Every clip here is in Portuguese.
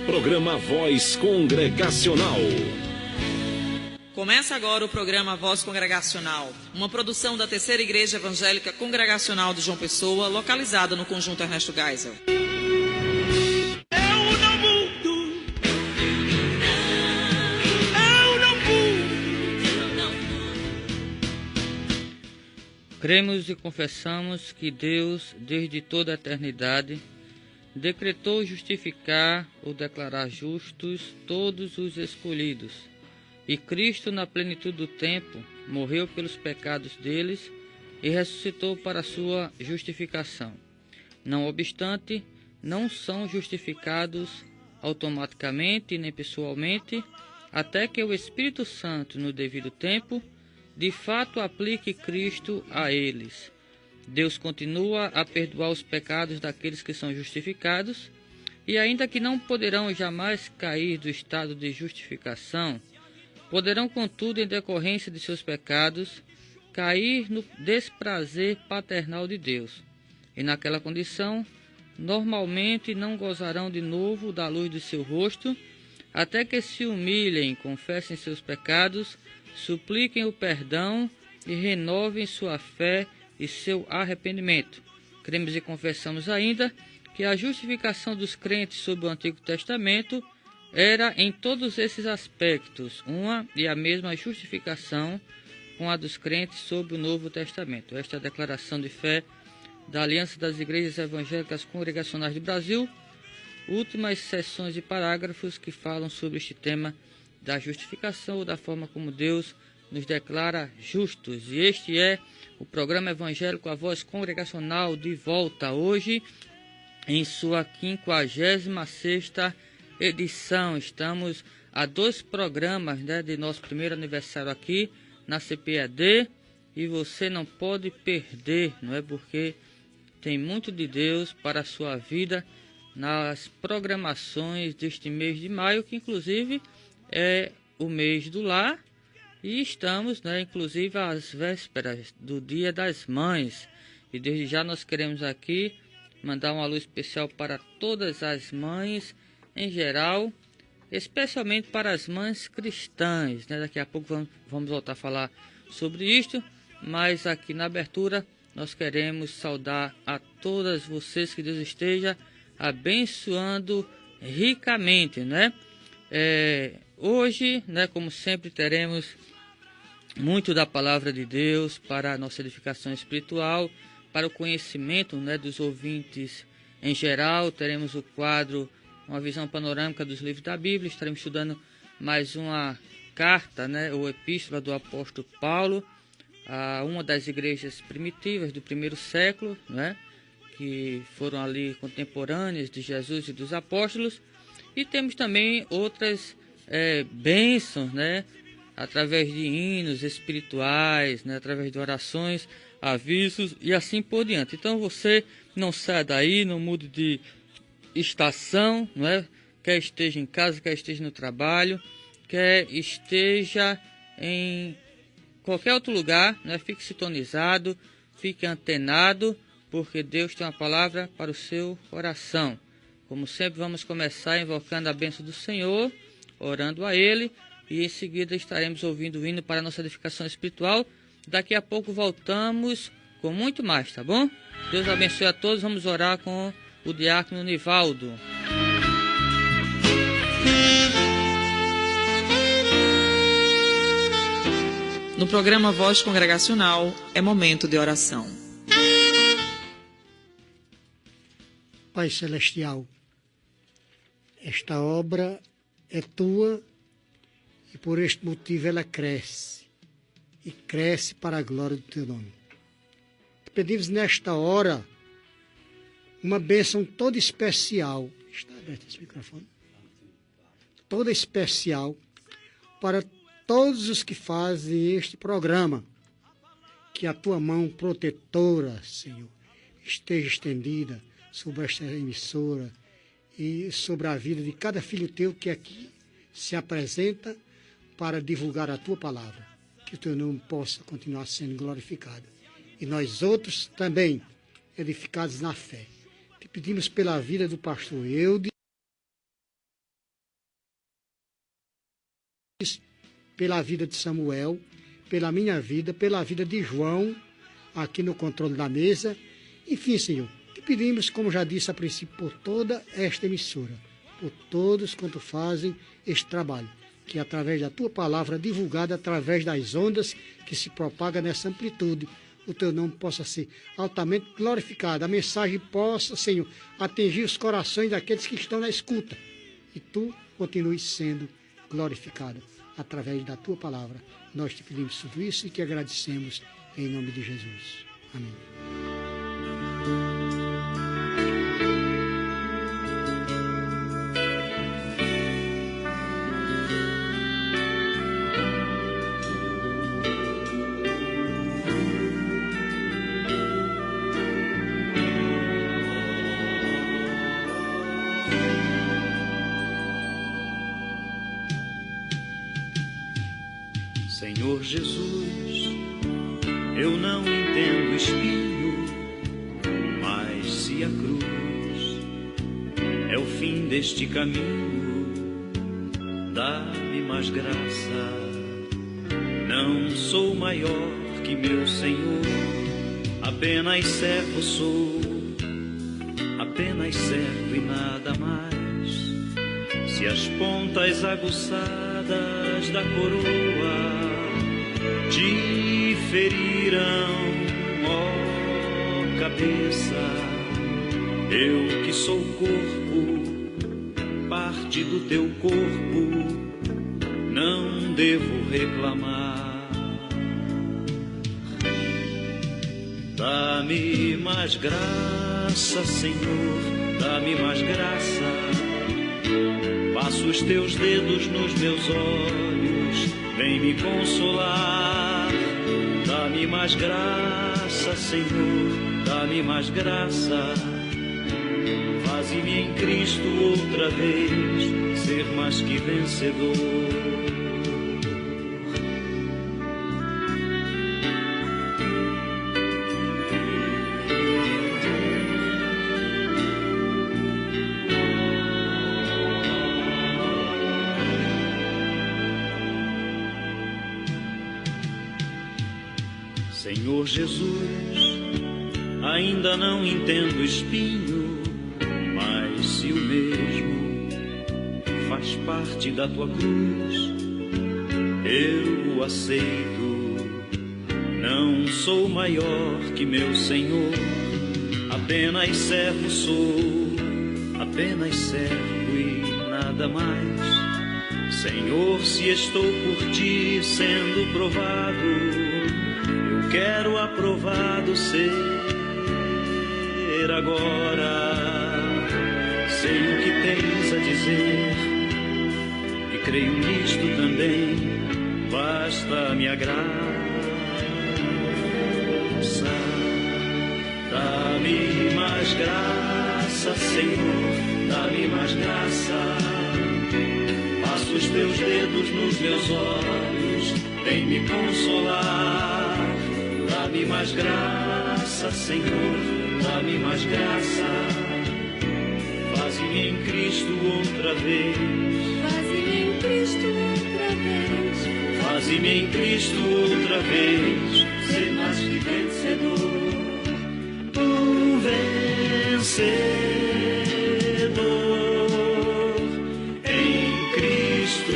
Programa Voz Congregacional. Começa agora o programa Voz Congregacional, uma produção da Terceira Igreja Evangélica Congregacional de João Pessoa, localizada no Conjunto Ernesto Geisel. Cremos e confessamos que Deus, desde toda a eternidade, decretou justificar ou declarar justos todos os escolhidos. E Cristo, na plenitude do tempo, morreu pelos pecados deles e ressuscitou para a sua justificação. Não obstante, não são justificados automaticamente nem pessoalmente, até que o Espírito Santo, no devido tempo, de fato aplique Cristo a eles. Deus continua a perdoar os pecados daqueles que são justificados, e ainda que não poderão jamais cair do estado de justificação, poderão, contudo, em decorrência de seus pecados, cair no desprazer paternal de Deus, e naquela condição, normalmente não gozarão de novo da luz de seu rosto, até que se humilhem, confessem seus pecados, supliquem o perdão e renovem sua fé e seu arrependimento. Cremos e confessamos ainda que a justificação dos crentes sob o Antigo Testamento era, em todos esses aspectos, uma e a mesma justificação com a dos crentes sob o Novo Testamento. Esta é a declaração de fé da Aliança das Igrejas Evangélicas Congregacionais do Brasil, últimas seções e parágrafos que falam sobre este tema da justificação ou da forma como Deus nos declara justos. E este é o programa evangélico A Voz Congregacional, de volta hoje em sua 56ª edição. Estamos a 2 programas de nosso primeiro aniversário aqui na CPAD, e você não pode perder, não é? Porque tem muito de Deus para a sua vida nas programações deste mês de maio, que inclusive é o mês do lar, e estamos, inclusive, às vésperas do Dia das Mães. E desde já nós queremos aqui mandar um alô especial para todas as mães em geral, especialmente para as mães cristãs. Daqui a pouco vamos voltar a falar sobre isto, mas aqui na abertura nós queremos saudar a todas vocês, que Deus esteja abençoando ricamente, Hoje, como sempre, teremos muito da palavra de Deus para a nossa edificação espiritual, para o conhecimento dos ouvintes em geral. Teremos o quadro, uma visão panorâmica dos livros da Bíblia. Estaremos estudando mais uma carta, ou epístola do apóstolo Paulo a uma das igrejas primitivas do primeiro século, que foram ali contemporâneas de Jesus e dos apóstolos. E temos também outras bênçãos, através de hinos espirituais, através de orações, avisos e assim por diante. Então você não saia daí, não mude de estação, quer esteja em casa, quer esteja no trabalho, quer esteja em qualquer outro lugar, fique sintonizado, fique antenado, porque Deus tem uma palavra para o seu coração. Como sempre, vamos começar invocando a bênção do Senhor, orando a Ele, e em seguida estaremos ouvindo o hino para a nossa edificação espiritual. Daqui a pouco voltamos com muito mais, tá bom? Deus abençoe a todos. Vamos orar com o diácono Nivaldo. No programa Voz Congregacional, é momento de oração. Pai Celestial, esta obra é tua e por este motivo ela cresce, e cresce para a glória do teu nome. Te pedimos nesta hora uma bênção toda especial, está aberto esse microfone, toda especial para todos os que fazem este programa, que a tua mão protetora, Senhor, esteja estendida sobre esta emissora e sobre a vida de cada filho teu que aqui se apresenta para divulgar a tua palavra, que o teu nome possa continuar sendo glorificado. E nós outros também, edificados na fé. Te pedimos pela vida do pastor Eudes, pela vida de Samuel, pela minha vida, pela vida de João, aqui no controle da mesa. Enfim, Senhor, te pedimos, como já disse a princípio, por toda esta emissora, por todos quanto fazem este trabalho, que através da tua palavra divulgada, através das ondas que se propaga nessa amplitude, o teu nome possa ser altamente glorificado, a mensagem possa, Senhor, atingir os corações daqueles que estão na escuta, e tu continues sendo glorificado através da tua palavra. Nós te pedimos tudo isso e te agradecemos em nome de Jesus. Amém. Senhor Jesus, eu não entendo espinho, mas se a cruz é o fim deste caminho, dá-me mais graça. Não sou maior que meu Senhor, apenas servo sou, apenas servo e nada mais. Se as pontas aguçadas da coroa te feriram, ó cabeça, eu que sou corpo, parte do teu corpo, não devo reclamar. Dá-me mais graça, Senhor, dá-me mais graça. Passo os teus dedos nos meus olhos, vem me consolar. Dá-me mais graça, Senhor, dá-me mais graça. Faze-me em Cristo outra vez ser mais que vencedor. Senhor Jesus, ainda não entendo espinho, mas se o mesmo faz parte da tua cruz, eu o aceito. Não sou maior que meu Senhor, apenas servo sou, apenas servo e nada mais. Senhor, se estou por ti sendo provado, quero aprovado ser agora. Sei o que tens a dizer e creio nisto também, basta me graça. Dá-me mais graça, Senhor, dá-me mais graça. Passo os teus dedos nos meus olhos, vem me consolar. Dá-me mais graça, Senhor, dá-me mais graça. Faze-me em Cristo outra vez. Faze-me em Cristo outra vez. Faze-me em Cristo outra vez ser mais que vencedor. Um vencedor em Cristo.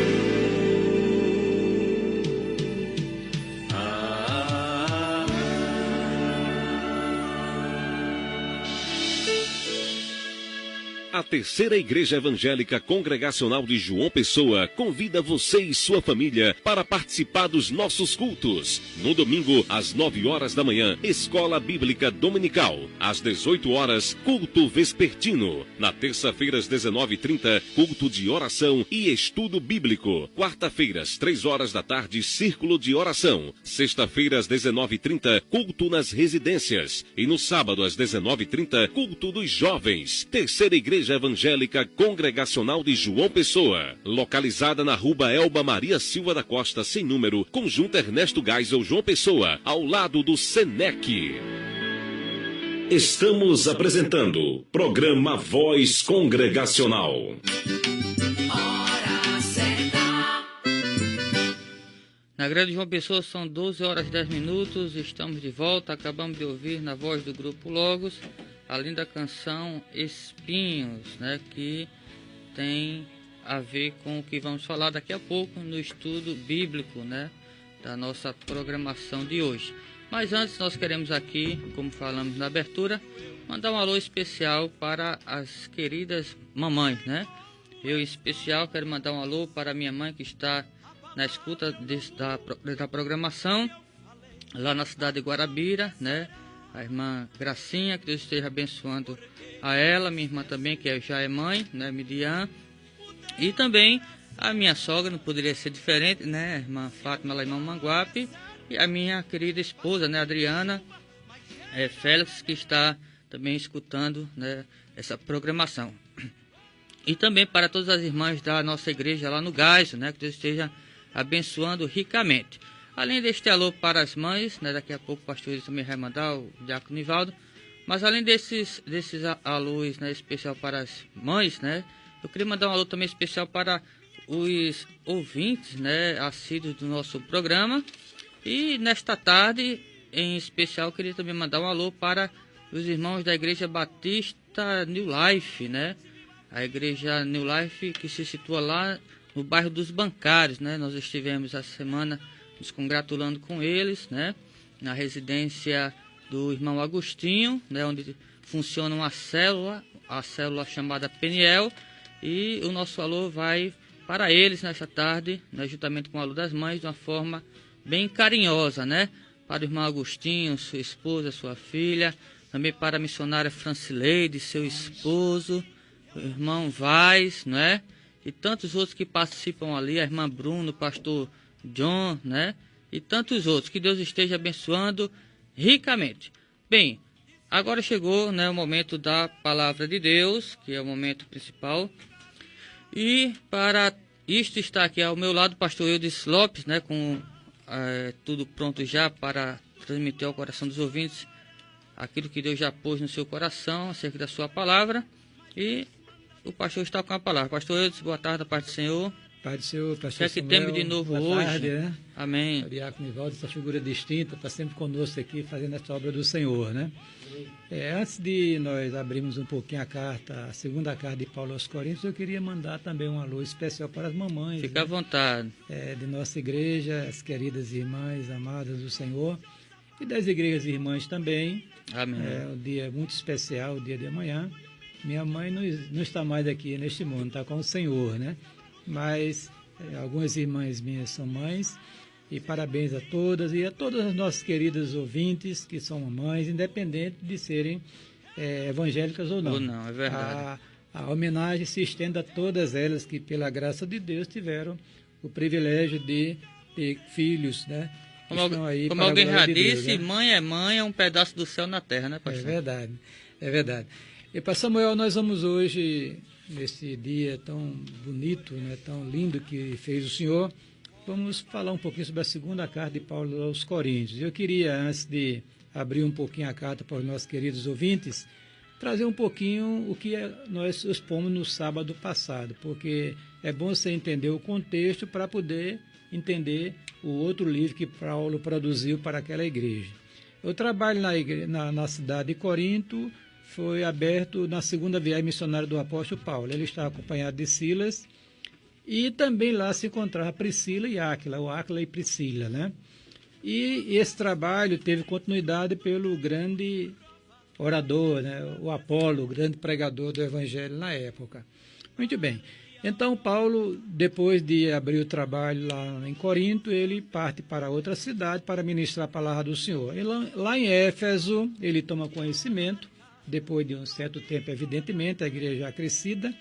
A Terceira Igreja Evangélica Congregacional de João Pessoa convida você e sua família para participar dos nossos cultos. No domingo, às 9 horas da manhã, Escola Bíblica Dominical. Às 18 horas, culto vespertino. Na terça-feira, às 19h30, culto de oração e estudo bíblico. Quarta-feira, às 3 horas da tarde, círculo de oração. Sexta-feira, às 19h30, culto nas residências. E no sábado, às 19h30, culto dos jovens. Terceira Igreja Evangélica Congregacional de João Pessoa, localizada na Rua Elba Maria Silva da Costa, sem número, Conjunto Ernesto Geisel, João Pessoa, ao lado do Senec. Estamos apresentando programa Voz Congregacional. Hora certa. Na Grande João Pessoa são 12 horas e 10 minutos, estamos de volta, acabamos de ouvir na voz do Grupo Logos a linda canção Espinhos, né, que tem a ver com o que vamos falar daqui a pouco no estudo bíblico, né, da nossa programação de hoje. Mas antes nós queremos aqui, como falamos na abertura, mandar um alô especial para as queridas mamães, né? Eu em especial quero mandar um alô para a minha mãe que está na escuta da programação lá na cidade de Guarabira, né? A irmã Gracinha, que Deus esteja abençoando a ela, minha irmã também, que já é mãe, né, Midian, e também a minha sogra, não poderia ser diferente, né, a irmã Fátima, lá em Mamanguape, e a minha querida esposa, né, Adriana Félix, que está também escutando, né, essa programação. E também para todas as irmãs da nossa igreja lá no Gás, né, que Deus esteja abençoando ricamente. Além deste alô para as mães, né, daqui a pouco o pastor também vai mandar, o diácono Nivaldo, mas além desses alôs, né, especial para as mães, né, eu queria mandar um alô também especial para os ouvintes, né, assíduos do nosso programa. E nesta tarde, em especial, eu queria também mandar um alô para os irmãos da Igreja Batista New Life, né, a Igreja New Life que se situa lá no bairro dos Bancários, né, nós estivemos essa semana nos congratulando com eles, né, na residência do irmão Agostinho, né, onde funciona uma célula, a célula chamada Peniel, e o nosso alô vai para eles nessa tarde, né, juntamente com o alô das mães, de uma forma bem carinhosa, né, para o irmão Agostinho, sua esposa, sua filha, também para a missionária Francileide, seu esposo, o irmão Vaz, né, e tantos outros que participam ali, a irmã Bruno, o pastor John, né? E tantos outros. Que Deus esteja abençoando ricamente. Bem, agora chegou, né, o momento da palavra de Deus, que é o momento principal. E para isto está aqui ao meu lado o pastor Eudes Lopes, né, com tudo pronto já para transmitir ao coração dos ouvintes aquilo que Deus já pôs no seu coração acerca da sua palavra. E o pastor está com a palavra. Pastor Eudes, boa tarde, a paz do Senhor. Pai do Senhor, pastor Samuel, que temos de novo hoje. Tarde, né? Amém. O diácono Nivaldo, essa figura distinta, está sempre conosco aqui, fazendo essa obra do Senhor, né? Antes de nós abrirmos um pouquinho a segunda carta de Paulo aos Coríntios, eu queria mandar também um alô especial para as mamães. Fica à vontade. De nossa igreja, as queridas irmãs amadas do Senhor, e das igrejas irmãs também. Amém. Um dia muito especial, o dia de amanhã. Minha mãe não está mais aqui neste mundo, está com o Senhor, né? Mas algumas irmãs minhas são mães, e parabéns a todas e a todas as nossas queridas ouvintes que são mamães, independente de serem evangélicas ou não. Ou não, é verdade. A homenagem se estende a todas elas que, pela graça de Deus, tiveram o privilégio de ter filhos, né? Como alguém já disse, Deus, né? Mãe é um pedaço do céu na terra, né, pastor? É verdade. E para Samuel, nós vamos hoje, nesse dia tão bonito, né, tão lindo que fez o Senhor, vamos falar um pouquinho sobre a segunda carta de Paulo aos Coríntios. Eu queria, antes de abrir um pouquinho a carta para os nossos queridos ouvintes, trazer um pouquinho o que nós expomos no sábado passado, porque é bom você entender o contexto para poder entender o outro livro que Paulo produziu para aquela igreja. O trabalho na cidade de Corinto foi aberto na segunda viagem missionária do apóstolo Paulo. Ele estava acompanhado de Silas, e também lá se encontrava Priscila e Áquila, ou Áquila e Priscila, né? E esse trabalho teve continuidade pelo grande orador, né? O Apolo, o grande pregador do evangelho na época. Muito bem. Então Paulo, depois de abrir o trabalho lá em Corinto, ele parte para outra cidade para ministrar a palavra do Senhor. E lá em Éfeso, ele toma conhecimento, depois de um certo tempo, evidentemente, a igreja já crescida,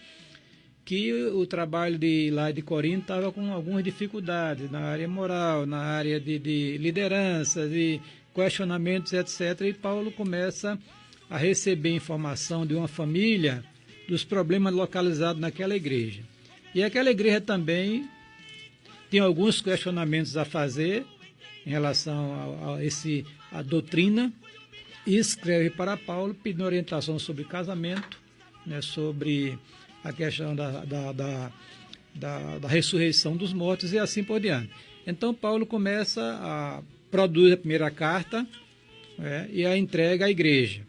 que o trabalho lá de Corinto estava com algumas dificuldades na área moral, na área de liderança, de questionamentos, etc. E Paulo começa a receber informação de uma família dos problemas localizados naquela igreja. E aquela igreja também tem alguns questionamentos a fazer em relação a doutrina, e escreve para Paulo pedindo orientação sobre casamento, né, sobre a questão da ressurreição dos mortos e assim por diante. Então, Paulo começa a produzir a primeira carta e a entrega à igreja.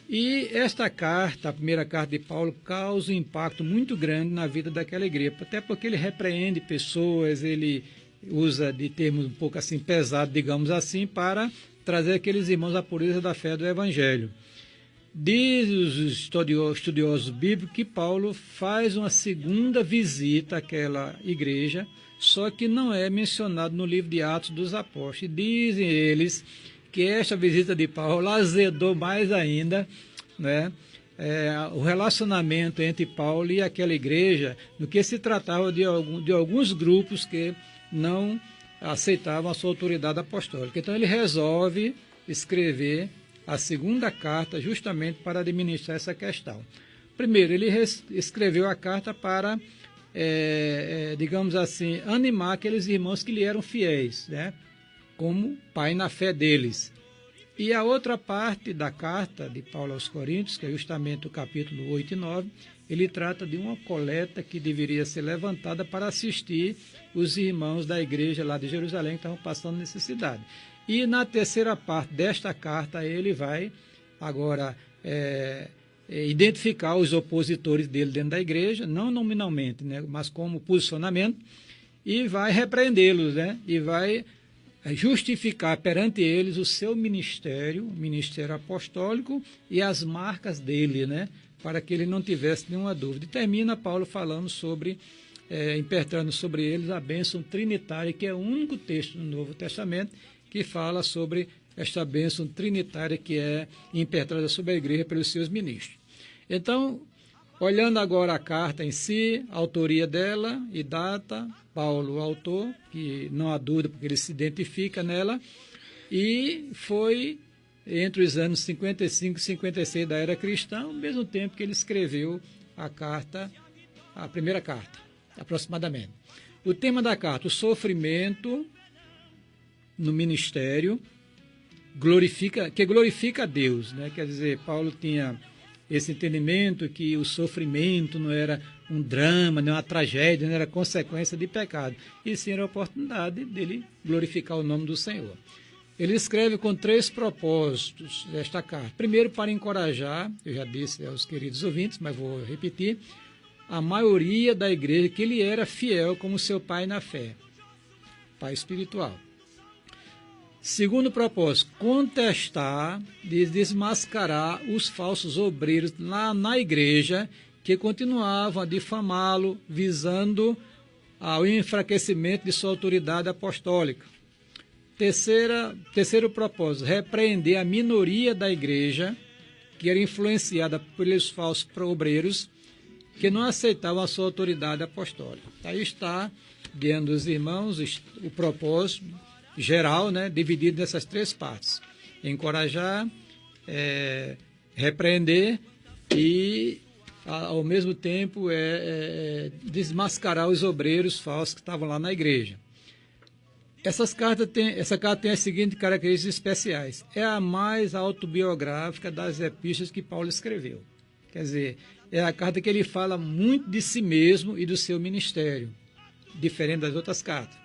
E esta carta, a primeira carta de Paulo, causa um impacto muito grande na vida daquela igreja, até porque ele repreende pessoas, ele usa de termos um pouco assim pesados, digamos assim, para trazer aqueles irmãos à pureza da fé do Evangelho. Diz os estudiosos bíblicos que Paulo faz uma segunda visita àquela igreja, só que não é mencionado no livro de Atos dos Apóstolos. Dizem eles que esta visita de Paulo azedou mais ainda, né, o relacionamento entre Paulo e aquela igreja, no que se tratava de alguns grupos que não aceitavam a sua autoridade apostólica. Então ele resolve escrever a segunda carta justamente para administrar essa questão. Primeiro, ele escreveu a carta para, digamos assim, animar aqueles irmãos que lhe eram fiéis, né, como pai na fé deles. E a outra parte da carta de Paulo aos Coríntios, que é justamente o capítulo 8 e 9, ele trata de uma coleta que deveria ser levantada para assistir os irmãos da igreja lá de Jerusalém que estavam passando necessidade. E na terceira parte desta carta ele vai agora identificar os opositores dele dentro da igreja, não nominalmente, né, mas como posicionamento, e vai repreendê-los, né, e vai justificar perante eles o seu ministério, o ministério apostólico e as marcas dele, né, para que ele não tivesse nenhuma dúvida. E termina Paulo falando sobre, impertrando sobre eles a bênção trinitária, que é o único texto no Novo Testamento que fala sobre esta bênção trinitária que é impetrada sobre a igreja pelos seus ministros. Então, olhando agora a carta em si, a autoria dela e data, Paulo, o autor, que não há dúvida porque ele se identifica nela, e foi entre os anos 55 e 56 da era cristã, ao mesmo tempo que ele escreveu a carta, a primeira carta, aproximadamente. O tema da carta, o sofrimento no ministério, que glorifica a Deus, né? Quer dizer, Paulo tinha esse entendimento que o sofrimento não era um drama, não era uma tragédia, não era consequência de pecado, e sim era a oportunidade dele glorificar o nome do Senhor. Ele escreve com 3 propósitos esta carta. Primeiro, para encorajar, eu já disse aos queridos ouvintes, mas vou repetir, a maioria da igreja que ele era fiel como seu pai na fé, pai espiritual. Segundo propósito, contestar, desmascarar os falsos obreiros lá na igreja que continuavam a difamá-lo, visando ao enfraquecimento de sua autoridade apostólica. Terceiro propósito, repreender a minoria da igreja, que era influenciada pelos falsos obreiros, que não aceitavam a sua autoridade apostólica. Aí está, diante dos irmãos, o propósito geral, né, dividido nessas 3 partes. Encorajar, repreender e, ao mesmo tempo, desmascarar os obreiros falsos que estavam lá na igreja. Essa carta tem as seguintes características especiais. É a mais autobiográfica das epístolas que Paulo escreveu. Quer dizer, é a carta que ele fala muito de si mesmo e do seu ministério, diferente das outras cartas.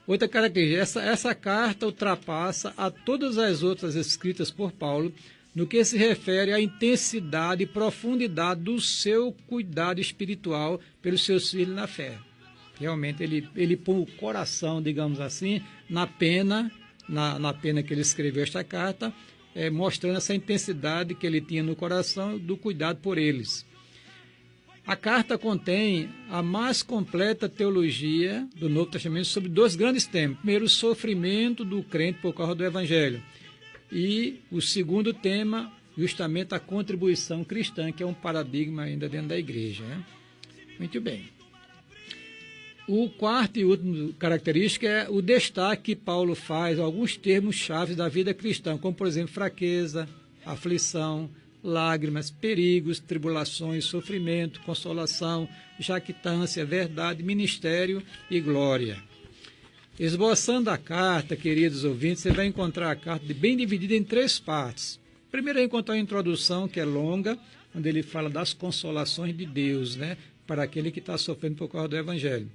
Outra característica, essa carta ultrapassa a todas as outras escritas por Paulo no que se refere à intensidade e profundidade do seu cuidado espiritual pelos seus filhos na fé. Realmente ele põe o coração, digamos assim, na pena que ele escreveu esta carta, mostrando essa intensidade que ele tinha no coração do cuidado por eles. A carta contém a mais completa teologia do Novo Testamento sobre 2 grandes temas. Primeiro, o sofrimento do crente por causa do Evangelho. E o segundo tema, justamente a contribuição cristã, que é um paradigma ainda dentro da igreja, né? Muito bem. O quarto e último característica é o destaque que Paulo faz a alguns termos-chave da vida cristã, como, por exemplo, fraqueza, aflição, lágrimas, perigos, tribulações, sofrimento, consolação, jactância, verdade, ministério e glória. Esboçando a carta, queridos ouvintes, você vai encontrar a carta bem dividida em 3 partes. Primeiro é encontrar a introdução, que é longa, onde ele fala das consolações de Deus, né, para aquele que está sofrendo por causa do Evangelho.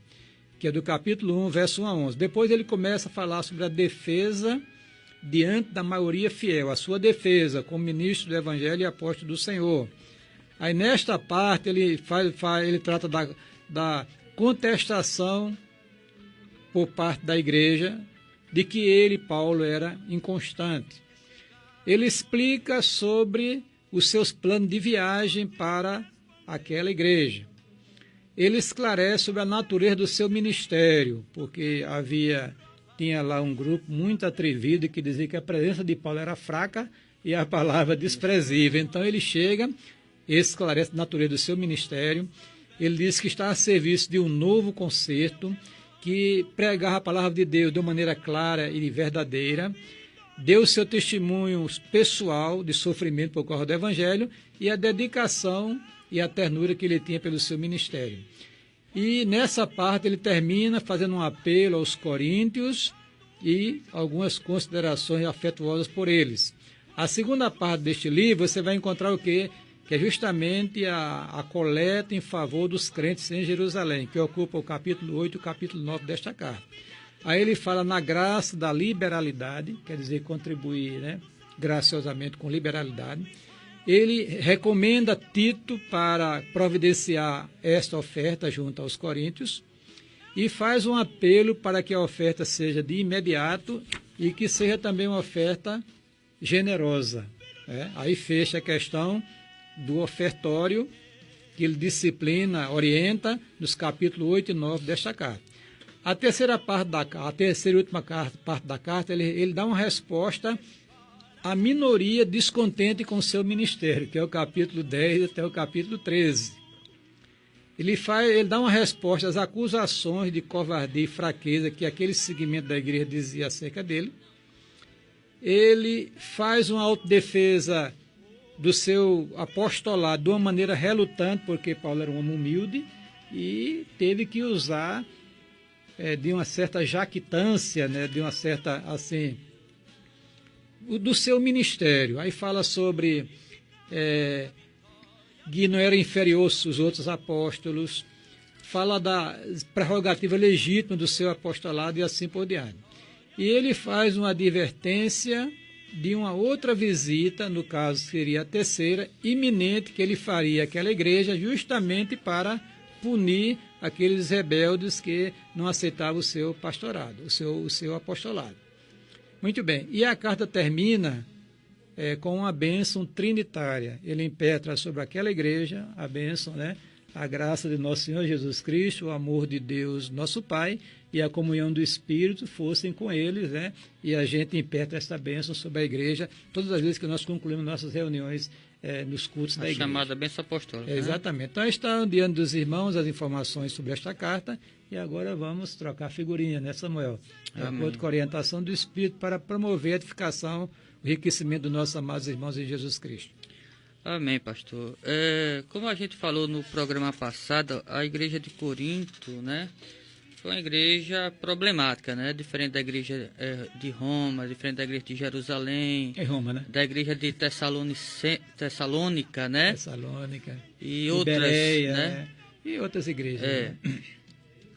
que é do capítulo 1, verso 1 a 11. Depois ele começa a falar sobre a defesa diante da maioria fiel, a sua defesa como ministro do Evangelho e apóstolo do Senhor. Aí nesta parte ele trata da contestação por parte da igreja de que ele, Paulo, era inconstante. Ele explica sobre os seus planos de viagem para aquela igreja. Ele esclarece sobre a natureza do seu ministério, porque tinha lá um grupo muito atrevido que dizia que a presença de Paulo era fraca e a palavra desprezível. Então ele chega, esclarece a natureza do seu ministério. Ele diz que está a serviço de um novo concerto, que pregava a palavra de Deus de uma maneira clara e verdadeira, deu o seu testemunho pessoal de sofrimento por causa do Evangelho e a dedicação e a ternura que ele tinha pelo seu ministério. E nessa parte ele termina fazendo um apelo aos coríntios e algumas considerações afetuosas por eles. A segunda parte deste livro você vai encontrar o quê? Que é justamente a coleta em favor dos crentes em Jerusalém, que ocupa o capítulo 8 e o capítulo 9 desta carta. Aí ele fala na graça da liberalidade, quer dizer, contribuir, graciosamente com liberalidade. Ele recomenda Tito para providenciar esta oferta junto aos coríntios e faz um apelo para que a oferta seja de imediato e que seja também uma oferta generosa. Aí fecha a questão do ofertório, que ele disciplina, orienta, nos capítulos 8 e 9 desta carta. A terceira e última parte da carta, ele dá uma resposta à minoria descontente com o seu ministério, que é o capítulo 10 até o capítulo 13. Ele dá uma resposta às acusações de covardia e fraqueza que aquele segmento da igreja dizia acerca dele. Ele faz uma autodefesa do seu apostolado de uma maneira relutante, porque Paulo era um homem humilde e teve que usar de uma certa jactância, de uma certa, assim, do seu ministério. Aí fala sobre que não era inferior aos outros apóstolos, fala da prerrogativa legítima do seu apostolado e assim por diante. E ele faz uma advertência de uma outra visita, no caso seria a terceira, iminente, que ele faria àquela igreja justamente para punir aqueles rebeldes que não aceitavam o seu pastorado, o seu apostolado. Muito bem, e a carta termina com uma bênção trinitária. Ele impetra sobre aquela igreja a bênção, a graça de nosso Senhor Jesus Cristo, o amor de Deus, nosso Pai, e a comunhão do Espírito fossem com eles, e a gente impetra esta bênção sobre a igreja todas as vezes que nós concluímos nossas reuniões nos cultos da igreja. A chamada bênção apostólica. Exatamente. Então, estão diante dos irmãos as informações sobre esta carta, e agora vamos trocar figurinha, Samuel? De acordo com a orientação do Espírito, para promover a edificação, o enriquecimento dos nossos amados irmãos em Jesus Cristo. Amém, pastor. Como a gente falou no programa passado, a igreja de Corinto, foi uma igreja problemática, diferente da igreja de Roma, diferente da igreja de Jerusalém, da igreja de Tessalônica, Tessalônica, e outras, Bereia, e outras igrejas.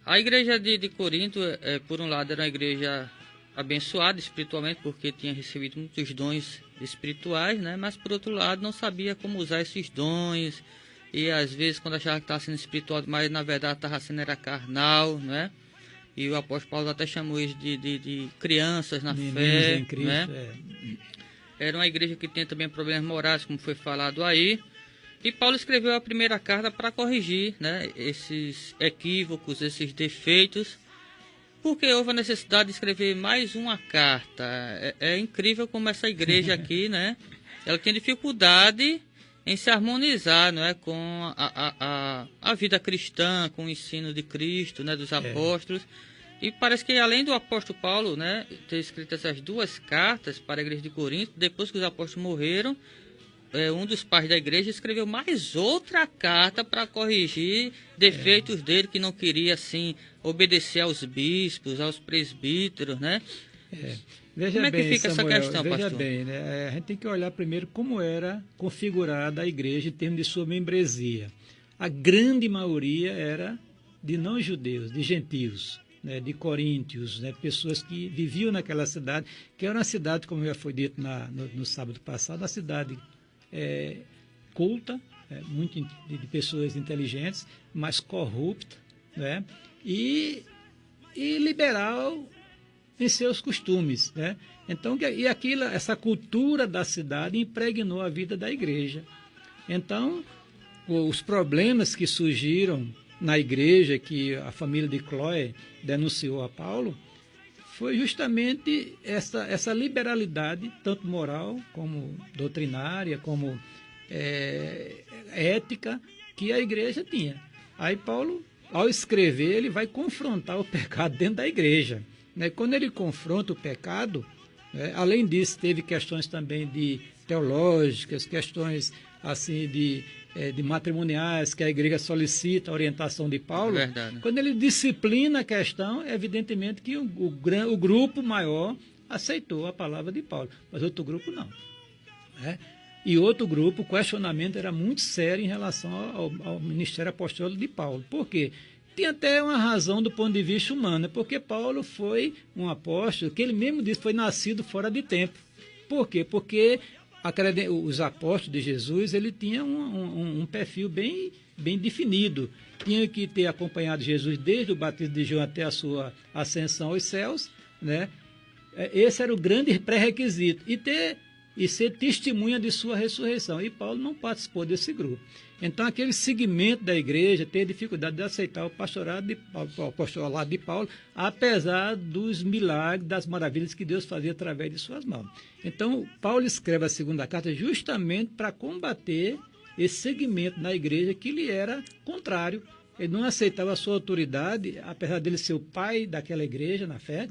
A igreja de Corinto, por um lado, era uma igreja abençoada espiritualmente, porque tinha recebido muitos dons espirituais, mas por outro lado não sabia como usar esses dons, e às vezes quando achava que estava sendo espiritual, mas na verdade estava sendo era carnal, e o apóstolo Paulo até chamou eles de crianças na fé, em Cristo, Era uma igreja que tinha também problemas morais, como foi falado aí, e Paulo escreveu a primeira carta para corrigir esses equívocos, esses defeitos, porque houve a necessidade de escrever mais uma carta. É incrível como essa igreja aqui, ela tem dificuldade em se harmonizar, com a vida cristã, com o ensino de Cristo, dos apóstolos. E parece que além do apóstolo Paulo, ter escrito essas duas cartas para a igreja de Corinto, depois que os apóstolos morreram, um dos pais da igreja escreveu mais outra carta para corrigir defeitos dele, que não queria, assim, obedecer aos bispos, aos presbíteros, Veja como é bem, que fica Samuel, essa questão, veja pastor? bem, a gente tem que olhar primeiro como era configurada a igreja em termos de sua membresia. A grande maioria era de não-judeus, de gentios, né, de coríntios, né, pessoas que viviam naquela cidade, que era uma cidade, como já foi dito no sábado passado, uma cidade culta, muito de pessoas inteligentes, mas corrupta, né, e liberal em seus costumes, né? Então, essa cultura da cidade impregnou a vida da igreja. Então, os problemas que surgiram na igreja, que a família de Cloé denunciou a Paulo, foi justamente essa liberalidade, tanto moral como doutrinária, como ética, que a igreja tinha. Aí Paulo, ao escrever, ele vai confrontar o pecado dentro da igreja, né? Quando ele confronta o pecado, além disso, teve questões também de teológicas, questões assim de matrimoniais, que a igreja solicita a orientação de Paulo. Verdade. Quando ele disciplina a questão, evidentemente que o grupo maior aceitou a palavra de Paulo, mas outro grupo não. E outro grupo, o questionamento era muito sério em relação ao ministério apostólico de Paulo. Por quê? Tinha até uma razão do ponto de vista humano, porque Paulo foi um apóstolo que ele mesmo disse foi nascido fora de tempo. Por quê? Porque os apóstolos de Jesus, ele tinha um perfil bem definido. Tinha que ter acompanhado Jesus desde o batismo de João até a sua ascensão aos céus, né? Esse era o grande pré-requisito. E ser testemunha de sua ressurreição. E Paulo não participou desse grupo. Então, aquele segmento da igreja teve dificuldade de aceitar o apostolado de Paulo, apesar dos milagres, das maravilhas que Deus fazia através de suas mãos. Então, Paulo escreve a segunda carta justamente para combater esse segmento na igreja que lhe era contrário. Ele não aceitava a sua autoridade, apesar dele ser o pai daquela igreja na fé,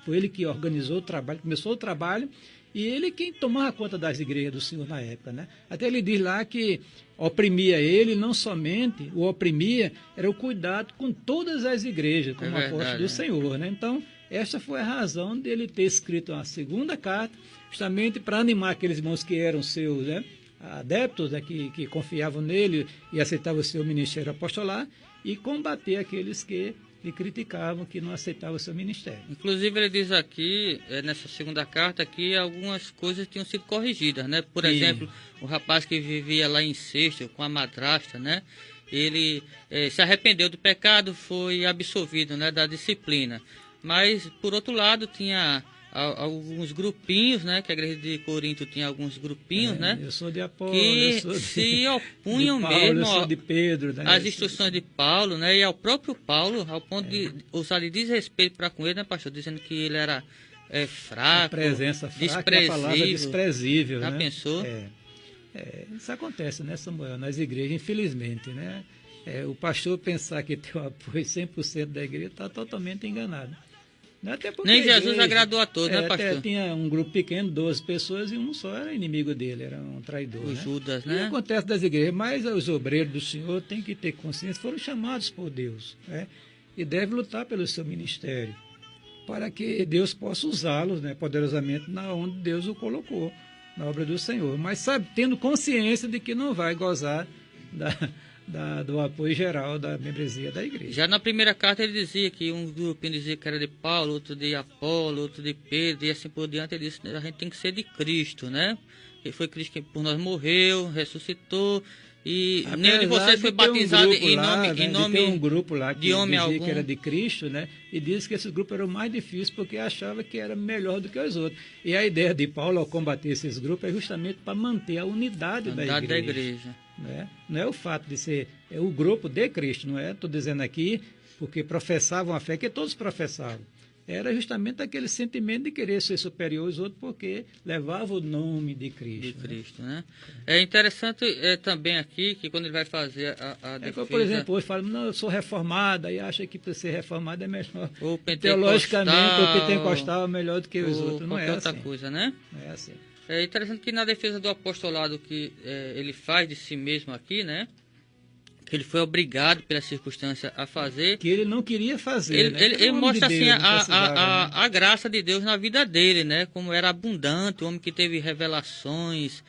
foi ele que organizou o trabalho, começou o trabalho, e ele quem tomava conta das igrejas do Senhor na época, né? Até ele diz lá que oprimia ele, não somente o oprimia, era o cuidado com todas as igrejas, como apóstolo do Senhor, né? Então, essa foi a razão dele ter escrito uma segunda carta, justamente para animar aqueles irmãos que eram seus, né, adeptos, né, que confiavam nele e aceitavam o seu ministério apostolar, e combater aqueles que lhe criticavam, que não aceitavam o seu ministério. Inclusive, ele diz aqui, nessa segunda carta, que algumas coisas tinham sido corrigidas, né? Por exemplo, o rapaz que vivia lá em Cesto com a madrasta, né? Ele se arrependeu do pecado, foi absolvido, né, da disciplina. Mas, por outro lado, tinha alguns grupinhos, né? Que a igreja de Corinto tinha alguns grupinhos, né? Eu sou de Apolo, que se opunham de Paulo, mesmo eu sou de Pedro, né? às instruções de Paulo, né? E ao próprio Paulo, ao ponto de usar de desrespeito para com ele, né, pastor? Dizendo que ele era fraco, a presença fraca, desprezível. a palavra desprezível, Já né? pensou? Isso acontece, né, Samuel? Nas igrejas, infelizmente, né? O pastor pensar que tem o apoio 100% da igreja está totalmente enganado. Até nem Jesus agradou a todos, né, pastor? Até tinha um grupo pequeno, 12 pessoas, e um só era inimigo dele, era um traidor. O né? Judas, E né? acontece das igrejas, mas os obreiros do Senhor têm que ter consciência, foram chamados por Deus, né? E devem lutar pelo seu ministério, para que Deus possa usá-los, né, poderosamente na onde Deus o colocou, na obra do Senhor. Mas sabe, tendo consciência de que não vai gozar do apoio geral da membresia da igreja. Já na primeira carta ele dizia que um grupinho dizia que era de Paulo, outro de Apolo, outro de Pedro, e assim por diante. Ele disse que a gente tem que ser de Cristo, né? Que foi Cristo que por nós morreu, ressuscitou, e nenhum de vocês foi batizado em nome tem um grupo lá que de homem dizia algum. que era de Cristo, né? E disse que esse grupo era o mais difícil porque achava que era melhor do que os outros. E a ideia de Paulo ao combater esses grupos é justamente para manter a unidade da igreja. Né? Não é o fato de ser o grupo de Cristo, não é? Estou dizendo aqui porque professavam a fé, que todos professavam. Era justamente aquele sentimento de querer ser superior aos outros porque levava o nome de Cristo. Né? É interessante também aqui que quando ele vai fazer a defesa... Por exemplo, hoje fala, não, eu sou reformado, aí acha que para ser reformado é melhor. Ou teologicamente, o pentecostal é melhor do que os outros. Não é outra assim. Coisa, né? Não é assim. É interessante que na defesa do apostolado que ele faz de si mesmo aqui, né? Que ele foi obrigado pela circunstância a fazer. Que ele não queria fazer. Ele mostra de assim Deus, a graça de Deus na vida dele, né? Como era abundante, o homem que teve revelações,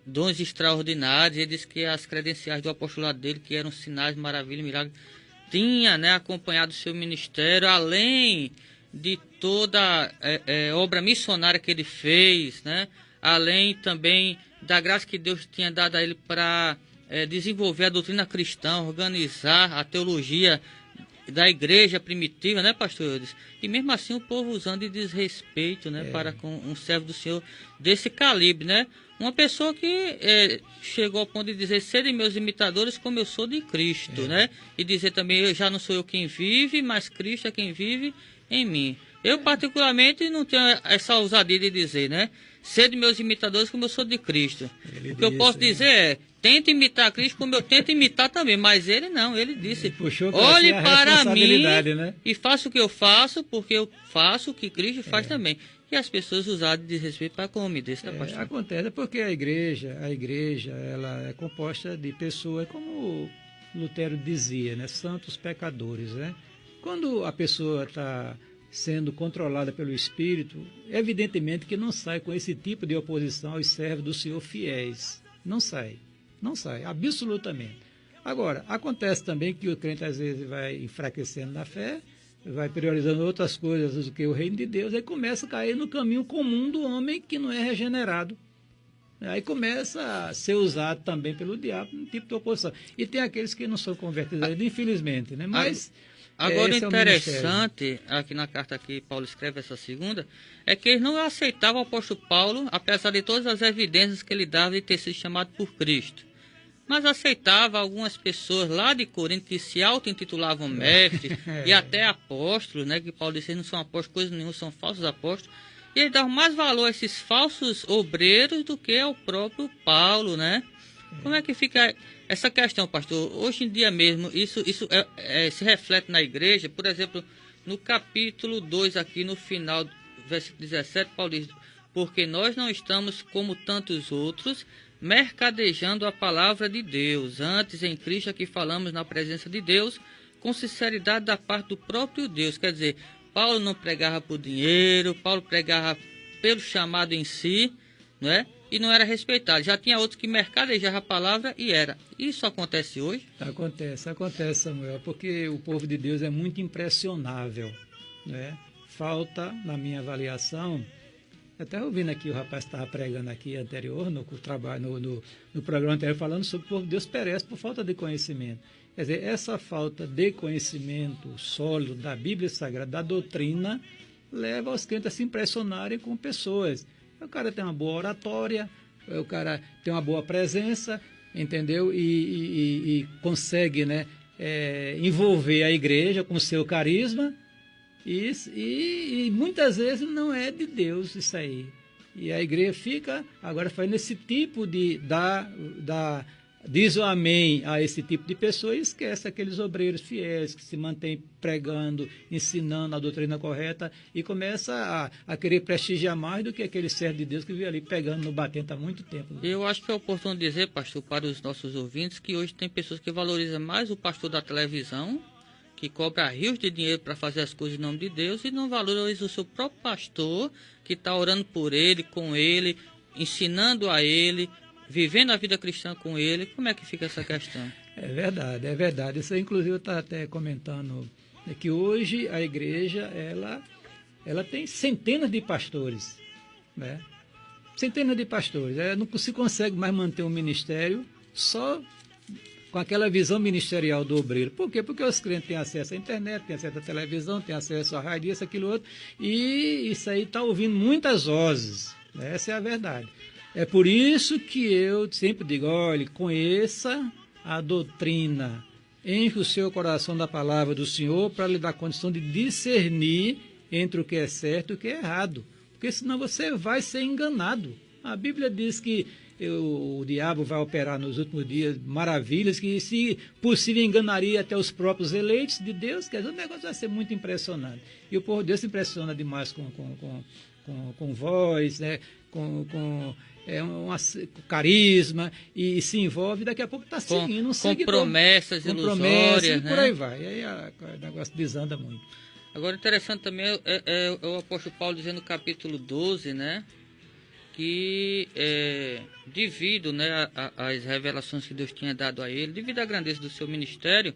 dons extraordinários. Ele disse que as credenciais do apostolado dele, que eram sinais, maravilhas, milagres, tinha, né, acompanhado o seu ministério, além de toda obra missionária que ele fez, né, além também da graça que Deus tinha dado a ele para desenvolver a doutrina cristã, organizar a teologia da igreja primitiva, né, pastores? E mesmo assim o povo usando de desrespeito, né, para com um servo do Senhor desse calibre, né? Uma pessoa que chegou ao ponto de dizer: serem meus imitadores como eu sou de Cristo, né? E dizer também: já não sou eu quem vive, mas Cristo é quem vive em mim. Eu particularmente não tenho essa ousadia de dizer, né? Sede meus imitadores como eu sou de Cristo. O que eu posso dizer é: tenta imitar Cristo como eu tento imitar também. Mas ele não, ele disse: olhe para mim, né, e faça o que eu faço, porque eu faço o que Cristo faz também. E as pessoas usaram de desrespeito para com homem desse, tá, pastor? Acontece, porque a igreja, ela é composta de pessoas, como Lutero dizia, né? Santos pecadores, né? Quando a pessoa está sendo controlada pelo Espírito, evidentemente que não sai com esse tipo de oposição aos servos do Senhor fiéis. Não sai, absolutamente. Agora, acontece também que o crente às vezes vai enfraquecendo na fé, vai priorizando outras coisas do que o reino de Deus, aí começa a cair no caminho comum do homem que não é regenerado. Aí começa a ser usado também pelo diabo, um tipo de oposição. E tem aqueles que não são convertidos ainda, infelizmente, né? Mas agora, o interessante, aqui na carta que Paulo escreve, essa segunda, é que eles não aceitavam o apóstolo Paulo, apesar de todas as evidências que ele dava de ter sido chamado por Cristo. Mas aceitava algumas pessoas lá de Corinto que se auto-intitulavam mestres e até apóstolos, né? Que Paulo disse: eles não são apóstolos, coisa nenhuma, são falsos apóstolos. E eles davam mais valor a esses falsos obreiros do que ao próprio Paulo, né? Como é que fica essa questão, pastor? Hoje em dia mesmo, isso se reflete na igreja. Por exemplo, no capítulo 2, aqui no final, versículo 17, Paulo diz: porque nós não estamos como tantos outros, mercadejando a palavra de Deus. Antes, em Cristo, aqui falamos na presença de Deus, com sinceridade da parte do próprio Deus. Quer dizer, Paulo não pregava por dinheiro, Paulo pregava pelo chamado em si, não é? E não era respeitado. Já tinha outros que mercadejavam a palavra e era. Isso acontece hoje? Acontece, Samuel, porque o povo de Deus é muito impressionável, né? Falta, na minha avaliação, até ouvindo aqui, o rapaz estava pregando aqui anterior, no programa anterior, falando sobre o povo de Deus perece por falta de conhecimento. Quer dizer, essa falta de conhecimento sólido da Bíblia Sagrada, da doutrina, leva os crentes a se impressionarem com pessoas. O cara tem uma boa oratória, o cara tem uma boa presença, entendeu? E consegue, né, envolver a igreja com o seu carisma. E muitas vezes não é de Deus isso aí. E a igreja fica agora fazendo esse tipo diz o amém a esse tipo de pessoa e esquece aqueles obreiros fiéis que se mantêm pregando, ensinando a doutrina correta e começa a querer prestigiar mais do que aquele servo de Deus que veio ali pegando no batente há muito tempo. Eu acho que é oportuno dizer, pastor, para os nossos ouvintes, que hoje tem pessoas que valorizam mais o pastor da televisão, que cobra rios de dinheiro para fazer as coisas em nome de Deus, e não valoriza o seu próprio pastor, que está orando por ele, com ele, ensinando a ele, vivendo a vida cristã com ele. Como é que fica essa questão? É verdade. Isso aí, inclusive, eu estava até comentando que hoje a igreja, ela tem centenas de pastores, né? Centenas de pastores. Não se consegue mais manter um ministério só com aquela visão ministerial do obreiro. Por quê? Porque os crentes têm acesso à internet, têm acesso à televisão, têm acesso à rádio, isso, aquilo, outro, e isso aí está ouvindo muitas vozes. Essa é a verdade. É por isso que eu sempre digo: olhe, conheça a doutrina, enche o seu coração da palavra do Senhor para lhe dar condição de discernir entre o que é certo e o que é errado, porque senão você vai ser enganado. A Bíblia diz que o diabo vai operar nos últimos dias maravilhas que, se possível, enganaria até os próprios eleitos de Deus. Quer dizer, o negócio vai ser muito impressionante. E o povo de Deus se impressiona demais com voz, né? com carisma, e se envolve, daqui a pouco está seguindo um seguidor. Com promessas ilusórias, e por aí vai. E aí o negócio desanda muito. Agora, interessante também é o apóstolo Paulo dizendo no capítulo 12, né? Que devido, né, às revelações que Deus tinha dado a ele, devido à grandeza do seu ministério,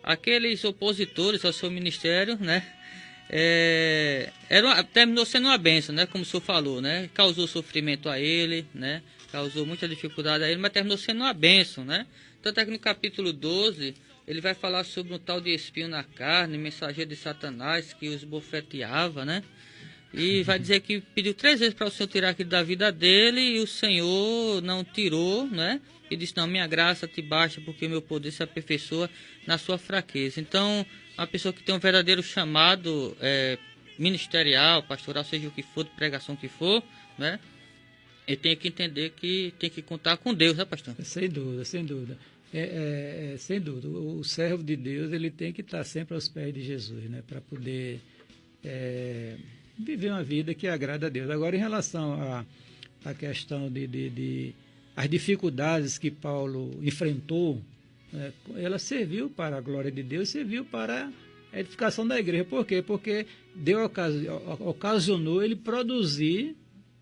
aqueles opositores ao seu ministério, né? Terminou sendo uma bênção, né? Como o senhor falou, né? Causou sofrimento a ele, né? Causou muita dificuldade a ele, mas terminou sendo uma bênção, né? Tanto é que no capítulo 12, ele vai falar sobre um tal de espinho na carne, mensageiro de Satanás, que os bofeteava, né? E vai dizer que pediu 3 vezes para o Senhor tirar aquilo da vida dele, e o Senhor não tirou, né? E disse, não, minha graça te basta, porque o meu poder se aperfeiçoa na sua fraqueza. Então, uma pessoa que tem um verdadeiro chamado ministerial, pastoral, seja o que for, de pregação que for, né? Ele tem que entender que tem que contar com Deus, né, pastor? Sem dúvida, sem dúvida. Sem dúvida. O servo de Deus, ele tem que estar sempre aos pés de Jesus, né? Para poder viver uma vida que agrada a Deus. Agora, em relação à questão as dificuldades que Paulo enfrentou, ela serviu para a glória de Deus, serviu para a edificação da igreja. Por quê? Porque Deus ocasionou ele produzir,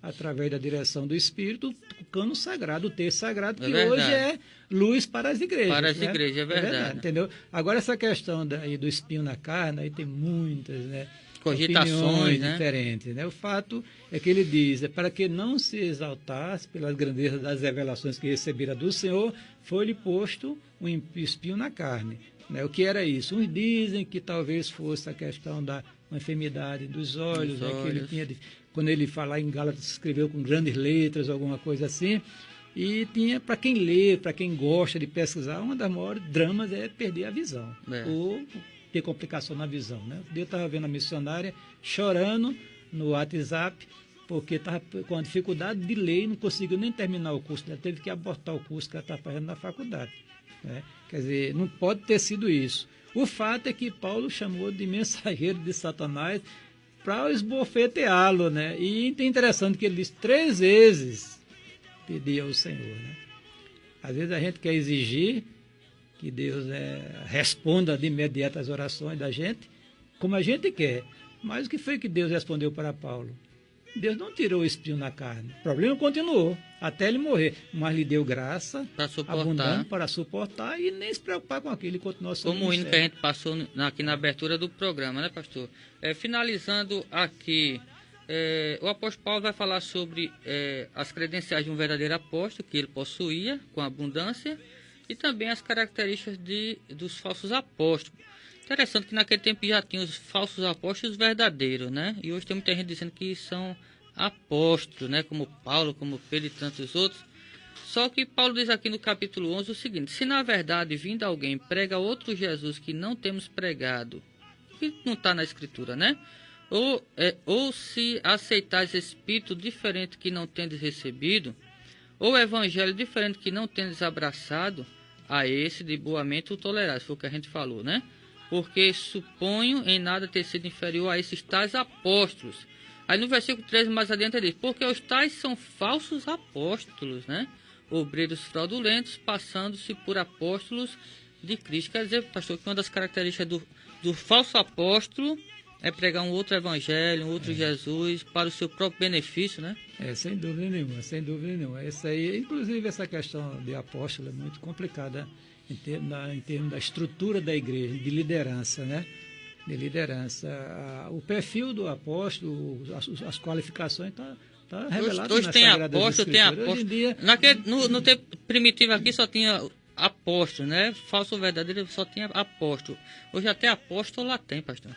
através da direção do Espírito, o cano sagrado, o texto sagrado, que hoje é luz para as igrejas. Para as igrejas, é verdade. Entendeu? Agora, essa questão do espinho na carne, aí tem muitas, né? Cogitações, né? Diferentes, né? O fato é que ele diz, para que não se exaltasse pelas grandezas das revelações que recebera do Senhor, foi-lhe posto um espinho na carne. Né? O que era isso? Uns dizem que talvez fosse a questão da uma enfermidade dos olhos, né? Que ele tinha, quando ele falar em Gálatas, escreveu com grandes letras, alguma coisa assim, e tinha, para quem lê, para quem gosta de pesquisar, uma das maiores dramas é perder a visão, ou ter complicação na visão, né? Eu estava vendo a missionária chorando no WhatsApp, porque estava com a dificuldade de ler e não conseguiu nem terminar o curso, ela teve que abortar o curso que ela estava fazendo na faculdade, né? Quer dizer, não pode ter sido isso. O fato é que Paulo chamou de mensageiro de Satanás para esbofeteá-lo, né? E é interessante que ele disse 3 vezes pedir ao Senhor, né? Às vezes a gente quer exigir que Deus responda de imediato às orações da gente, como a gente quer. Mas o que foi que Deus respondeu para Paulo? Deus não tirou o espinho na carne. O problema continuou, até ele morrer. Mas lhe deu graça abundante para suportar e nem se preocupar com aquilo. Ele continuou sendo como o hino que a gente passou aqui na abertura do programa, né, pastor? Finalizando aqui, o apóstolo Paulo vai falar sobre as credenciais de um verdadeiro apóstolo, que ele possuía com abundância, e também as características dos falsos apóstolos. Interessante que naquele tempo já tinha os falsos apóstolos verdadeiros, né? E hoje tem muita gente dizendo que são apóstolos, né? Como Paulo, como Pedro e tantos outros. Só que Paulo diz aqui no capítulo 11 o seguinte: se na verdade vindo alguém prega outro Jesus que não temos pregado, que não está na Escritura, né? Ou se aceitais espírito diferente que não tendes recebido, ou evangelho diferente que não tendes abraçado, a esse de boamente o tolerais, foi o que a gente falou, né? Porque suponho em nada ter sido inferior a esses tais apóstolos. Aí no versículo 13 mais adiante ele diz, porque os tais são falsos apóstolos, né? Obreiros fraudulentos, passando-se por apóstolos de Cristo. Quer dizer, pastor, que uma das características do falso apóstolo é pregar um outro evangelho, um outro Jesus, para o seu próprio benefício, né? Sem dúvida nenhuma, sem dúvida nenhuma. Inclusive, essa questão de apóstolo é muito complicada em termos da estrutura da igreja, de liderança, né? De liderança. O perfil do apóstolo, as qualificações está revelado hoje nas tem Sagradas apóstolo, tem Escrituras. apóstolo. Hoje em dia, no tempo primitivo aqui só tinha apóstolo, né? Falso ou verdadeiro só tinha apóstolo. Hoje até apóstolo lá tem, pastor.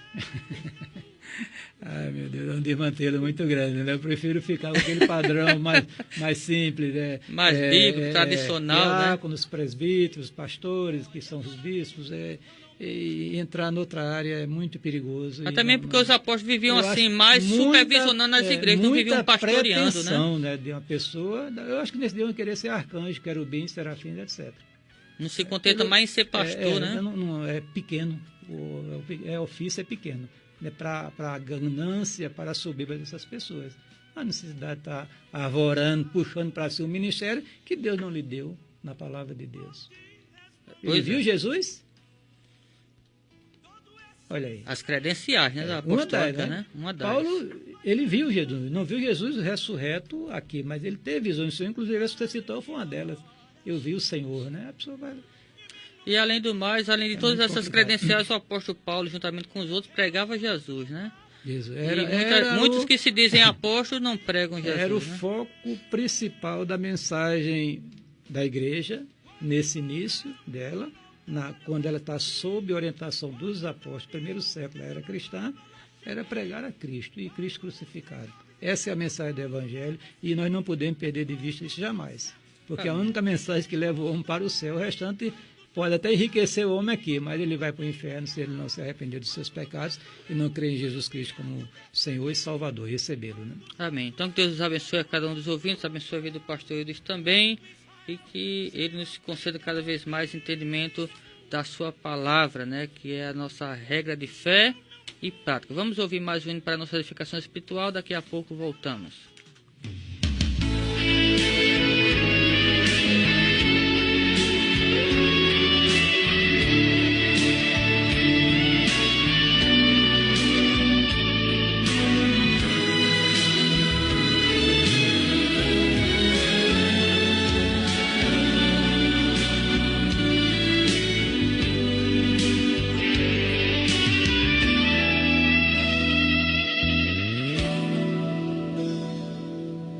Ai, meu Deus, é um desmantelo muito grande, né? Eu prefiro ficar com aquele padrão mais simples, né? Mais bíblico, tradicional, com os presbíteros, pastores, que são os bispos, e entrar noutra área é muito perigoso. Até mesmo porque os apóstolos viviam assim, mais supervisionando as igrejas, não viviam pastoreando, né? De uma pessoa, eu acho que nesse dia vão querer ser arcanjo, querubim, serafim, etc. Não se contenta mais em ser pastor, né? Não, é pequeno, o ofício é pequeno. Né, para a ganância, para a soberba dessas pessoas. A necessidade de estar arvorando, puxando para si um ministério que Deus não lhe deu na palavra de Deus. Ele viu Jesus? Olha aí. As credenciais, né? Da apostólica, né? Uma das. Paulo, ele viu Jesus, não viu Jesus ressurreto aqui, mas ele teve visões. Inclusive, essa que você citou foi uma delas. Eu vi o Senhor, né? A pessoa vai... E além do mais, além de todas essas credenciais, o apóstolo Paulo, juntamente com os outros, pregava Jesus, né? Jesus. Muitos que se dizem apóstolos não pregam Jesus. Era o foco principal da mensagem da igreja, nesse início dela, quando ela está sob orientação dos apóstolos, primeiro século da era cristã, era pregar a Cristo e Cristo crucificado. Essa é a mensagem do Evangelho e nós não podemos perder de vista isso jamais. Porque a única mensagem que leva o homem para o céu, o restante pode até enriquecer o homem aqui, mas ele vai para o inferno se ele não se arrepender dos seus pecados e não crer em Jesus Cristo como Senhor e Salvador, recebê-lo. Né? Amém. Então que Deus nos abençoe a cada um dos ouvintes, abençoe a vida do pastor Eudes também, e que ele nos conceda cada vez mais entendimento da sua palavra, né, que é a nossa regra de fé e prática. Vamos ouvir mais um hino para a nossa edificação espiritual, daqui a pouco voltamos.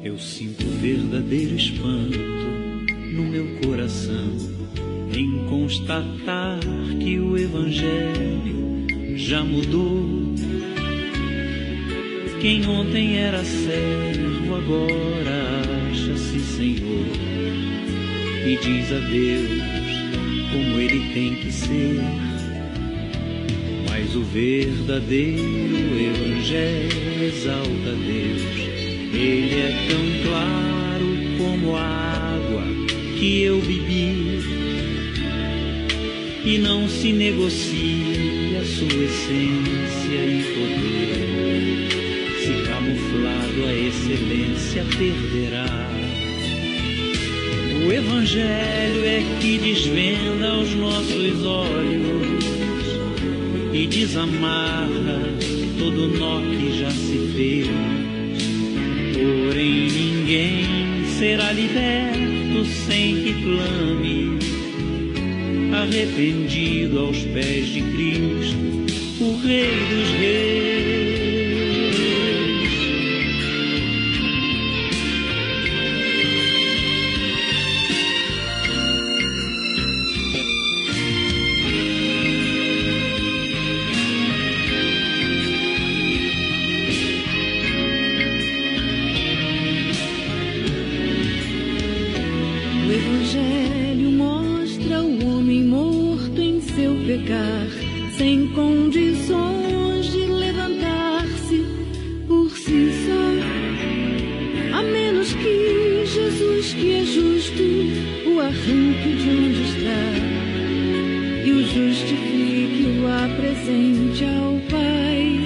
Eu sinto verdadeiro espanto no meu coração em constatar que o Evangelho já mudou. Quem ontem era servo agora acha-se Senhor e diz a Deus como ele tem que ser. Mas o verdadeiro Evangelho exalta a Deus. Ele é tão claro como a água que eu bebi, e não se negocia a sua essência e poder. Se camuflado a excelência perderá. O Evangelho é que desvenda os nossos olhos e desamarra todo nó que já se fez. Porém ninguém será liberto sem que clame, arrependido aos pés de Cristo, o Rei dos Reis. Sem condições de levantar-se por si só, a menos que Jesus, que é justo, o arranque de onde está e o justifique, o apresente ao Pai.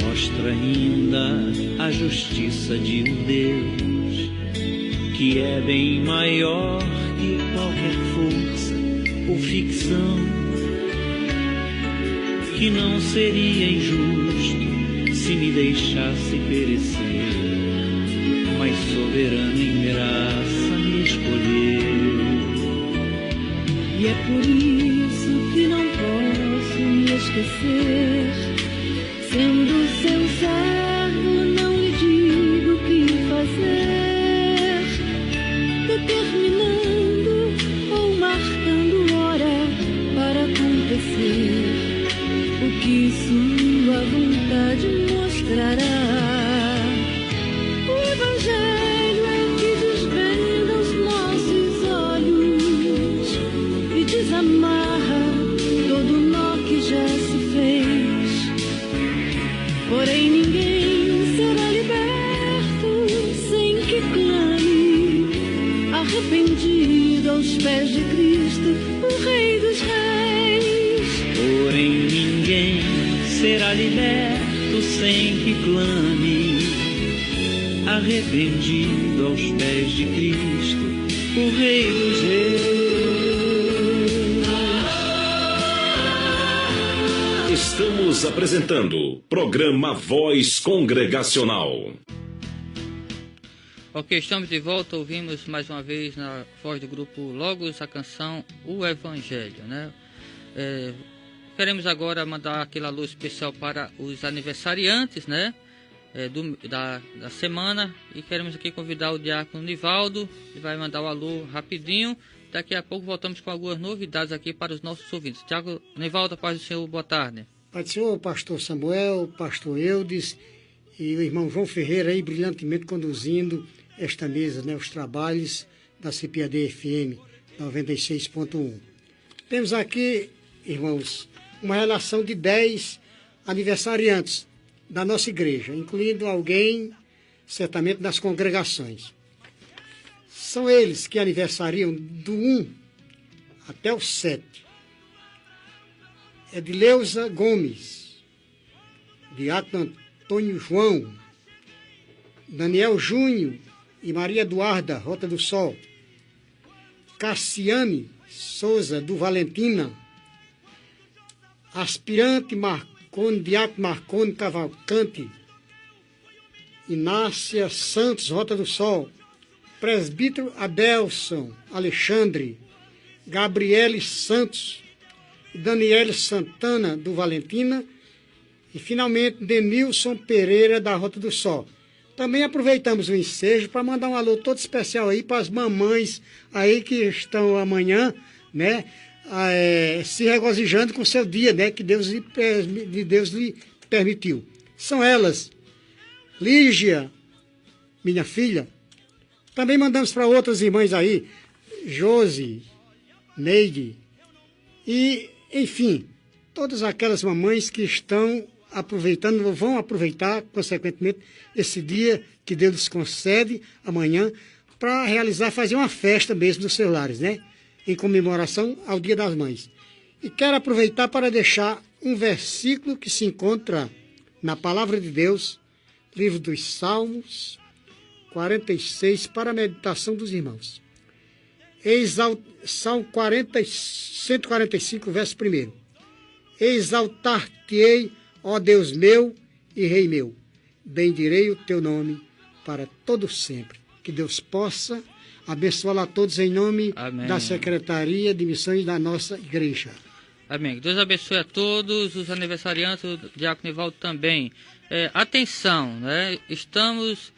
Mostra ainda a justiça de um Deus que é bem maior que qualquer força ou ficção, que não seria injusto se me deixasse perecer, mas soberano em graça me escolheu. E é por isso que não posso me esquecer, sendo seu servo não lhe digo o que fazer, determinando ou marcando hora para acontecer o que sua vontade mostrará. O Evangelho é que desvenda os nossos olhos e desamarra todo nó que já se fez. Porém ninguém será liberto sem que clame, arrependido aos pés de Cristo, o Rei dos Reis. Porém ninguém será liberto sem que clame, arrependido aos pés de Cristo, o Rei dos Reis. Estamos apresentando programa Voz Congregacional. Ok, estamos de volta, ouvimos mais uma vez na voz do grupo Logos a canção O Evangelho, né? Queremos agora mandar aquele alô especial para os aniversariantes, né? Da semana, e queremos aqui convidar o diácono Nivaldo, que vai mandar o alô rapidinho. Daqui a pouco voltamos com algumas novidades aqui para os nossos ouvintes. Diácono Nivaldo, paz do Senhor, boa tarde. Pai do Senhor, pastor Samuel, pastor Eudes e o irmão João Ferreira aí brilhantemente conduzindo esta mesa, né, os trabalhos da CPAD FM 96.1. Temos aqui, irmãos, uma relação de 10 aniversariantes da nossa igreja, incluindo alguém, certamente, das congregações. São eles que aniversariam do 1 até o 7. Edileuza Gomes, Diácono Antônio João, Daniel Júnior e Maria Eduarda, Rota do Sol, Cassiane Souza, do Valentina, aspirante Marcone, Diácono Marcone Cavalcante, Inácia Santos, Rota do Sol, presbítero Adelson Alexandre, Gabriele Santos, Daniele Santana, do Valentina, e finalmente Denilson Pereira, da Rota do Sol. Também aproveitamos o ensejo para mandar um alô todo especial aí para as mamães aí que estão amanhã, né, se regozijando com o seu dia, né, que Deus lhe permitiu. São elas, Lígia, minha filha. Também mandamos para outras irmãs aí, Josi, Neide e, enfim, todas aquelas mamães que estão aproveitando, vão aproveitar, consequentemente, esse dia que Deus lhes concede amanhã para realizar, fazer uma festa mesmo dos seus lares, né? Em comemoração ao Dia das Mães. E quero aproveitar para deixar um versículo que se encontra na Palavra de Deus, livro dos Salmos, 46, para a meditação dos irmãos. Salmo 145, verso 1. Exaltar-te-ei, ó Deus meu e Rei meu, bendirei o teu nome para todo sempre. Que Deus possa abençoar a todos em nome Amém. Da Secretaria de Missões da nossa igreja. Amém. Deus abençoe a todos os aniversariantes, o Diácono Nivaldo também. Atenção, né? Estamos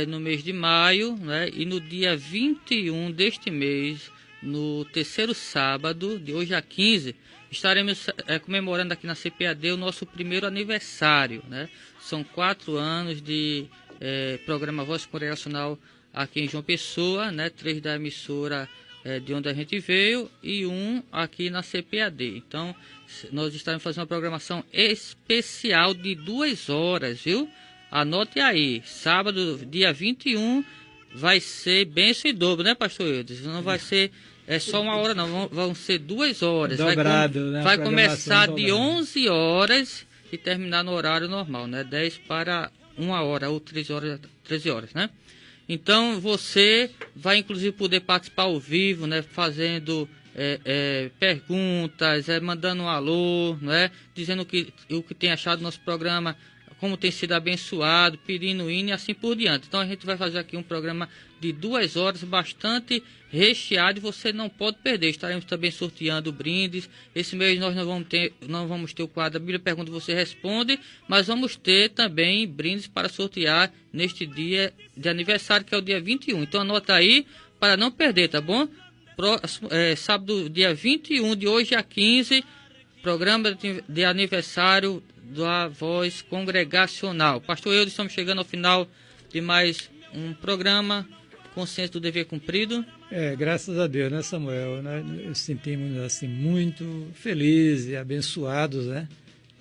no mês de maio, né? E no dia 21 deste mês, no terceiro sábado, de hoje a 15, estaremos comemorando aqui na CPAD o nosso primeiro aniversário, né? São 4 anos de programa Voz Congregacional aqui em João Pessoa, né? 3 da emissora de onde a gente veio e 1 aqui na CPAD. Então, nós estaremos fazendo uma programação especial de 2 horas, viu? Anote aí, sábado, dia 21, vai ser bênção e dobro, né, pastor Eudes? Não vai ser só 1 hora, não, vão ser 2 horas. Dobrado, né? Vai começar de 11 horas e terminar no horário normal, né? 10 para 1 hora ou 13 horas, né? Então, você vai, inclusive, poder participar ao vivo, né? Fazendo perguntas, mandando um alô, né? Dizendo o que tem achado do nosso programa, como tem sido abençoado, pedindo hino e assim por diante. Então, a gente vai fazer aqui um programa de 2 horas, bastante recheado, e você não pode perder. Estaremos também sorteando brindes. Esse mês nós não vamos ter o quadro A Bíblia Pergunta, Você Responde, mas vamos ter também brindes para sortear neste dia de aniversário, que é o dia 21. Então anota aí para não perder, tá bom? Sábado, dia 21, de hoje a 15, programa de aniversário da Voz Congregacional. Pastor Eudes, estamos chegando ao final de mais um programa, Consciência do Dever Cumprido. Graças a Deus, né, Samuel? Nós nos sentimos assim, muito felizes e abençoados, né,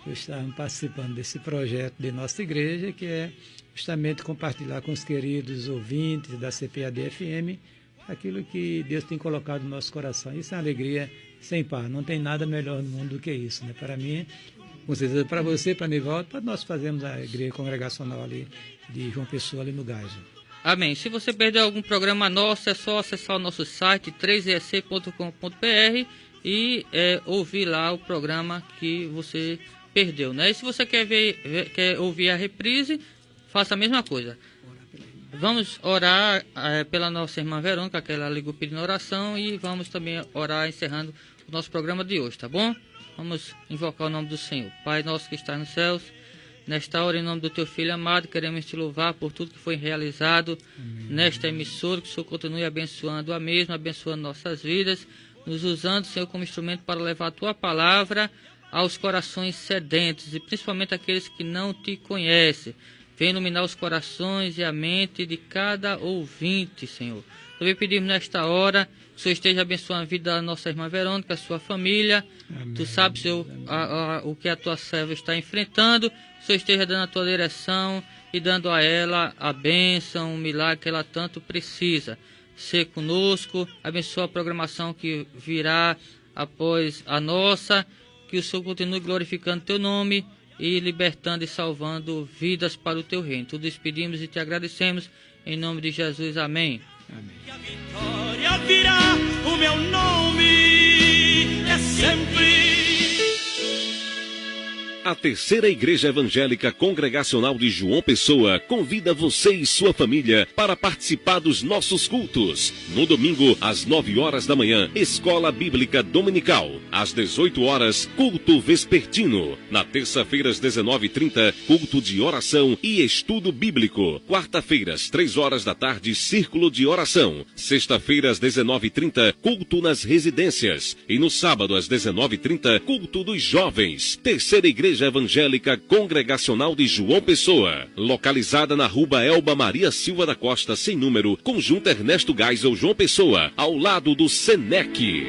por estarmos participando desse projeto de nossa igreja, que é justamente compartilhar com os queridos ouvintes da CPAD FM aquilo que Deus tem colocado no nosso coração. Isso é uma alegria sem par. Não tem nada melhor no mundo do que isso, né? Para mim, com certeza, para você, para Nivaldo, para nós fazermos a igreja congregacional ali de João Pessoa, ali no Gajo. Amém. Se você perdeu algum programa nosso, é só acessar o nosso site 3esc.com.br e ouvir lá o programa que você perdeu, né? E se você quer ouvir a reprise, faça a mesma coisa. Vamos orar pela nossa irmã Verônica, que ela ligou pedindo oração, e vamos também orar encerrando o nosso programa de hoje, tá bom? Vamos invocar o nome do Senhor. Pai nosso que está nos céus, nesta hora, em nome do Teu Filho amado, queremos Te louvar por tudo que foi realizado nesta emissora, que o Senhor continue abençoando a mesma, abençoando nossas vidas, nos usando, Senhor, como instrumento para levar a Tua palavra aos corações sedentos, e principalmente aqueles que não Te conhecem. Vem iluminar os corações e a mente de cada ouvinte, Senhor. Também pedimos nesta hora que o Senhor esteja abençoando a vida da nossa irmã Verônica, a sua família. Amém. Tu sabes, Senhor, o que a Tua serva está enfrentando. Que o Senhor esteja dando a Tua direção e dando a ela a bênção, o milagre que ela tanto precisa. Ser conosco, abençoa a programação que virá após a nossa. Que o Senhor continue glorificando Teu nome e libertando e salvando vidas para o Teu reino. Tudo despedimos e Te agradecemos. Em nome de Jesus, amém. Amém. E a vitória virá, o meu nome é sempre. A Terceira Igreja Evangélica Congregacional de João Pessoa convida você e sua família para participar dos nossos cultos. No domingo, às 9 horas da manhã, Escola Bíblica Dominical. Às 18 horas, culto vespertino. Na terça-feira, às 19h30, culto de oração e estudo bíblico. Quarta-feira, às 3 horas da tarde, círculo de oração. Sexta-feira, às 19h30, culto nas residências. E no sábado, às 19h30, culto dos jovens. Terceira Igreja Evangélica Congregacional de João Pessoa, localizada na Rua Elba Maria Silva da Costa, sem número, Conjunto Ernesto Geisel, João Pessoa, ao lado do Senec.